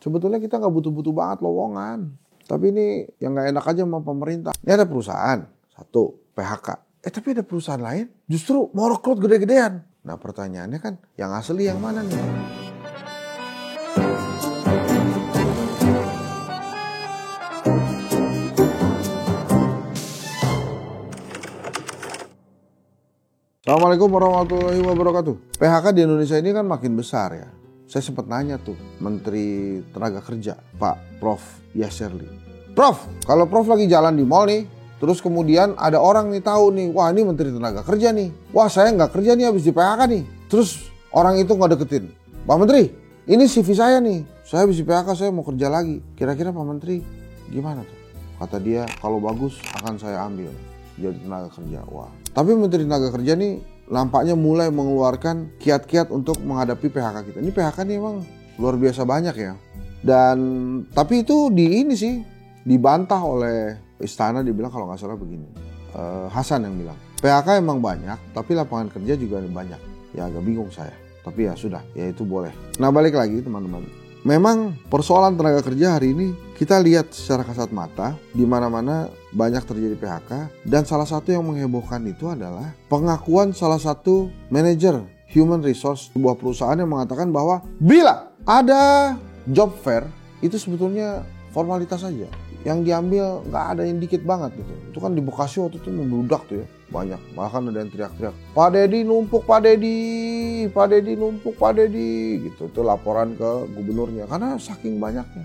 Sebetulnya kita nggak butuh-butuh banget lowongan. Tapi ini yang nggak enak aja sama pemerintah. Ini ada perusahaan, satu, PHK. Tapi ada perusahaan lain justru mau rekrut gede-gedean. Nah pertanyaannya kan, yang asli yang mana nih? Assalamualaikum warahmatullahi wabarakatuh. PHK di Indonesia ini kan makin besar ya. Saya sempat nanya tuh Menteri Tenaga Kerja, Pak Prof. Yasserli. Prof, kalau Prof lagi jalan di mall nih, terus kemudian ada orang nih tahu nih, wah ini Menteri Tenaga Kerja nih. Wah saya nggak kerja nih habis di PHK nih. Terus orang itu nggak deketin. Pak Menteri, ini CV saya nih. Saya habis di PHK, saya mau kerja lagi. Kira-kira Pak Menteri gimana tuh? Kata dia, kalau bagus akan saya ambil jadi tenaga kerja. Wah. Tapi Menteri Tenaga Kerja nih nampaknya mulai mengeluarkan kiat-kiat untuk menghadapi PHK kita. Ini PHK nih emang luar biasa banyak ya. Dan tapi itu dibantah oleh istana, dibilang kalau nggak salah begini. Hasan yang bilang, PHK emang banyak, tapi lapangan kerja juga banyak. Ya agak bingung saya. Tapi ya sudah, ya itu boleh. Nah balik lagi teman-teman. Memang persoalan tenaga kerja hari ini kita lihat secara kasat mata di mana-mana banyak terjadi PHK, dan salah satu yang menghebohkan itu adalah pengakuan salah satu manajer human resource sebuah perusahaan yang mengatakan bahwa bila ada job fair itu sebetulnya formalitas saja. Yang diambil nggak ada yang dikit banget gitu. Itu kan di Bekasi waktu itu membludak tuh ya, banyak. Bahkan ada yang teriak-teriak, Pak Deddy numpuk, Pak Deddy numpuk, Pak Deddy gitu. Itu laporan ke gubernurnya karena saking banyaknya.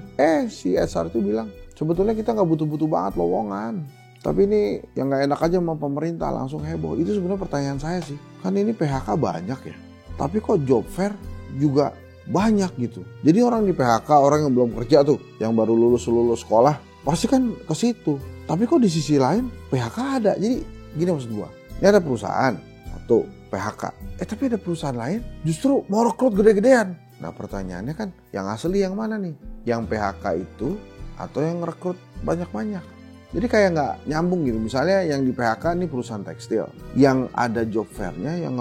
Si SR itu bilang, sebetulnya kita nggak butuh-butuh banget lowongan. Tapi ini yang nggak enak aja sama pemerintah, langsung heboh. Itu sebenarnya pertanyaan saya sih. Kan ini PHK banyak ya. Tapi kok job fair juga banyak gitu. Jadi orang di PHK, orang yang belum kerja tuh, yang baru lulus sekolah, pasti kan ke situ. Tapi kok di sisi lain PHK ada. Jadi gini maksud gua. Ini ada perusahaan, satu, PHK. Tapi ada perusahaan lain justru mau rekrut gede-gedean. Nah pertanyaannya kan, yang asli yang mana nih? Yang PHK itu atau yang rekrut banyak-banyak? Jadi kayak nggak nyambung gitu. Misalnya yang di PHK ini perusahaan tekstil. Yang ada job fairnya, yang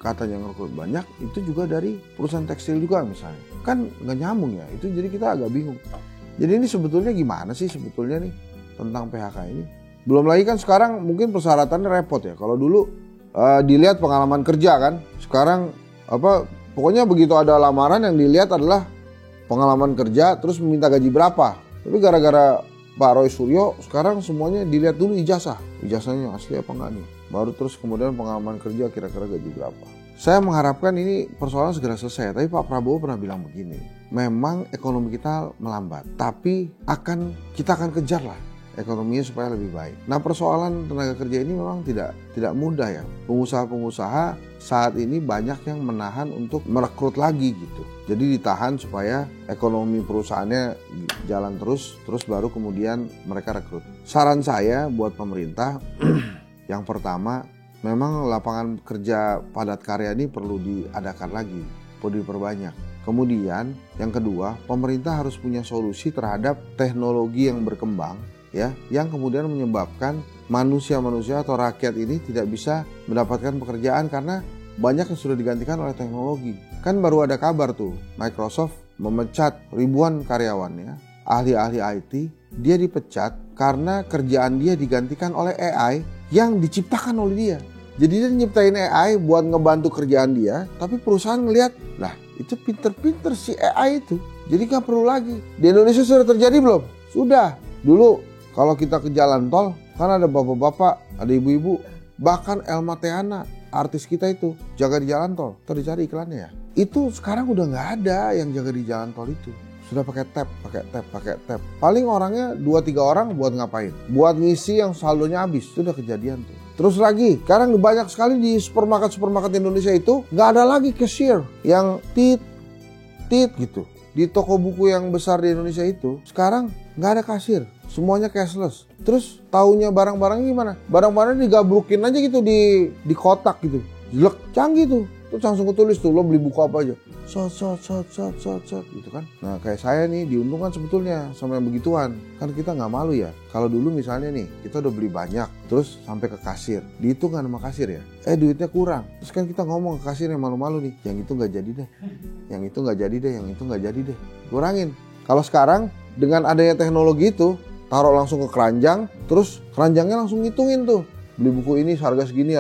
katanya ngerekrut banyak, itu juga dari perusahaan tekstil juga misalnya. Kan nggak nyambung ya. Itu jadi kita agak bingung. Jadi ini sebetulnya gimana sih sebetulnya nih tentang PHK ini? Belum lagi kan sekarang mungkin persyaratannya repot ya. Kalau dulu dilihat pengalaman kerja kan. Sekarang pokoknya begitu ada lamaran yang dilihat adalah pengalaman kerja terus meminta gaji berapa. Tapi gara-gara Pak Roy Suryo sekarang semuanya dilihat dulu ijazah. Ijazahnya asli apa enggak nih. Baru terus kemudian pengalaman kerja kira-kira gaji berapa. Saya mengharapkan ini persoalan segera selesai. Tapi Pak Prabowo pernah bilang begini. Memang ekonomi kita melambat. Tapi kita akan kejar lah ekonominya supaya lebih baik. Nah persoalan tenaga kerja ini memang tidak mudah ya. Pengusaha-pengusaha saat ini banyak yang menahan untuk merekrut lagi gitu. Jadi ditahan supaya ekonomi perusahaannya jalan terus baru kemudian mereka rekrut. Saran saya buat pemerintah, yang pertama memang lapangan kerja padat karya ini perlu diadakan lagi, perlu diperbanyak. Kemudian yang kedua, pemerintah harus punya solusi terhadap teknologi yang berkembang ya, yang kemudian menyebabkan manusia-manusia atau rakyat ini tidak bisa mendapatkan pekerjaan karena banyak yang sudah digantikan oleh teknologi. Kan baru ada kabar tuh, Microsoft memecat ribuan karyawannya, ahli-ahli IT, dia dipecat karena kerjaan dia digantikan oleh AI yang diciptakan oleh dia. Jadi dia nyiptain AI buat ngebantu kerjaan dia, tapi perusahaan ngelihat, lah itu pinter-pinter si AI itu. Jadi gak perlu lagi. Di Indonesia sudah terjadi belum? Sudah. Dulu kalau kita ke jalan tol, kan ada bapak-bapak, ada ibu-ibu, bahkan Elma Theana, artis kita itu, jaga di jalan tol. Tuh dicari iklannya ya. Itu sekarang udah gak ada yang jaga di jalan tol itu. Sudah pakai tab. Paling orangnya 2-3 orang buat ngapain? Buat ngisi yang saldonya habis. Itu udah kejadian tuh. Terus lagi, sekarang banyak sekali di supermarket Indonesia itu nggak ada lagi cashier yang tit gitu. Di toko buku yang besar di Indonesia itu sekarang nggak ada kasir, semuanya cashless. Terus taunya barang-barangnya gimana? Barang-barangnya digabrukin aja gitu di kotak gitu, jelek, canggih tuh. Terus langsung ketulis tuh, lo beli buku apa aja, gitu kan. Nah kayak saya nih diuntungkan sebetulnya sama yang begituan. Kan kita nggak malu ya. Kalau dulu misalnya nih kita udah beli banyak, terus sampai ke kasir, dihitung kan sama kasir ya. Duitnya kurang. Terus kan kita ngomong ke kasir yang malu-malu nih, yang itu nggak jadi deh, yang itu nggak jadi deh, yang itu nggak jadi deh. Kurangin. Kalau sekarang dengan adanya teknologi itu, taruh langsung ke keranjang, terus keranjangnya langsung ngitungin tuh. Beli buku ini harga segini,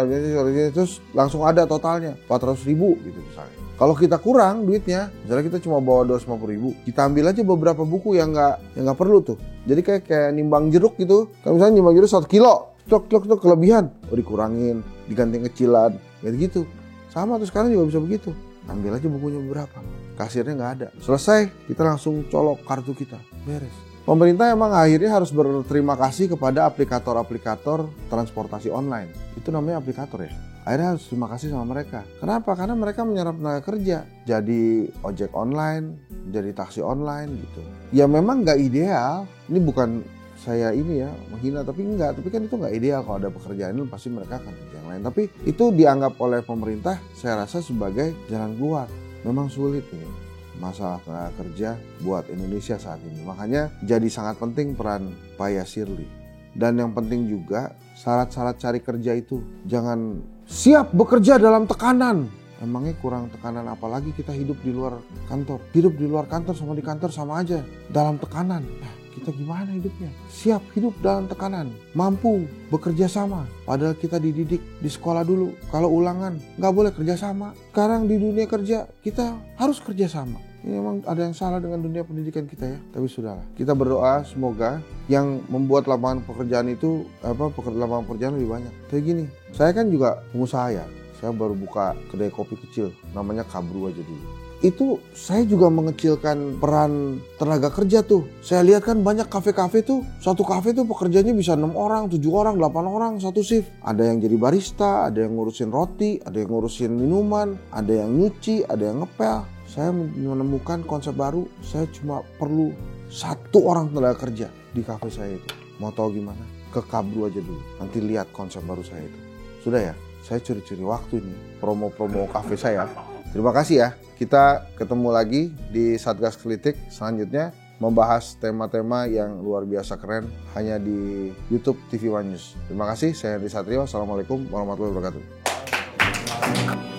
terus langsung ada totalnya 400.000 gitu misalnya. Kalau kita kurang duitnya, misalnya kita cuma bawa 250.000, kita ambil aja beberapa buku yang nggak perlu tuh. Jadi kayak nimbang jeruk gitu. Kalau misalnya nimbang jeruk 1 kilo, stok kelebihan, dikurangin, diganti kecilan, gitu. Sama tuh sekarang juga bisa begitu. Ambil aja bukunya beberapa, kasirnya nggak ada. Selesai, kita langsung colok kartu kita, beres. Pemerintah emang akhirnya harus berterima kasih kepada aplikator-aplikator transportasi online. Itu namanya aplikator ya. Akhirnya harus terima kasih sama mereka. Kenapa? Karena mereka menyerap tenaga kerja. Jadi ojek online, jadi taksi online gitu. Ya memang nggak ideal. Ini bukan saya ini ya menghina, tapi enggak. Tapi kan itu nggak ideal. Kalau ada pekerjaan ini pasti mereka akan kerja yang lain. Tapi itu dianggap oleh pemerintah saya rasa sebagai jalan keluar. Memang sulit nih masalah tenaga kerja buat Indonesia saat ini. Makanya jadi sangat penting peran Pak Yasirli. Dan yang penting juga syarat-syarat cari kerja itu jangan siap bekerja dalam tekanan. Emangnya kurang tekanan apalagi kita hidup di luar kantor. Hidup di luar kantor sama di kantor sama aja. Dalam tekanan. Nah, kita gimana hidupnya? Siap hidup dalam tekanan. Mampu bekerja sama. Padahal kita dididik di sekolah dulu. Kalau ulangan nggak boleh kerja sama. Sekarang di dunia kerja kita harus kerja sama. Ini memang ada yang salah dengan dunia pendidikan kita ya. Tapi sudahlah. Kita berdoa semoga yang membuat lapangan pekerjaan itu lapangan pekerjaan lebih banyak. Kayak gini. Saya kan juga pengusaha ya. Saya baru buka kedai kopi kecil. Namanya Kabru aja dulu. Itu saya juga mengecilkan peran tenaga kerja tuh. Saya lihat kan banyak kafe-kafe tuh. Satu kafe tuh pekerjanya bisa 6 orang, 7 orang, 8 orang satu shift. Ada yang jadi barista, ada yang ngurusin roti, ada yang ngurusin minuman, ada yang nyuci, ada yang ngepel. Saya menemukan konsep baru, saya cuma perlu 1 orang tenaga kerja di kafe saya itu. Mau tahu gimana? Ke Kabru aja dulu. Nanti lihat konsep baru saya itu. Sudah ya, saya curi-curi waktu ini promo-promo kafe saya. Terima kasih ya. Kita ketemu lagi di Satgas Kritik selanjutnya membahas tema-tema yang luar biasa keren hanya di YouTube TV One News. Terima kasih, saya Henry Satrio. Assalamualaikum warahmatullahi wabarakatuh.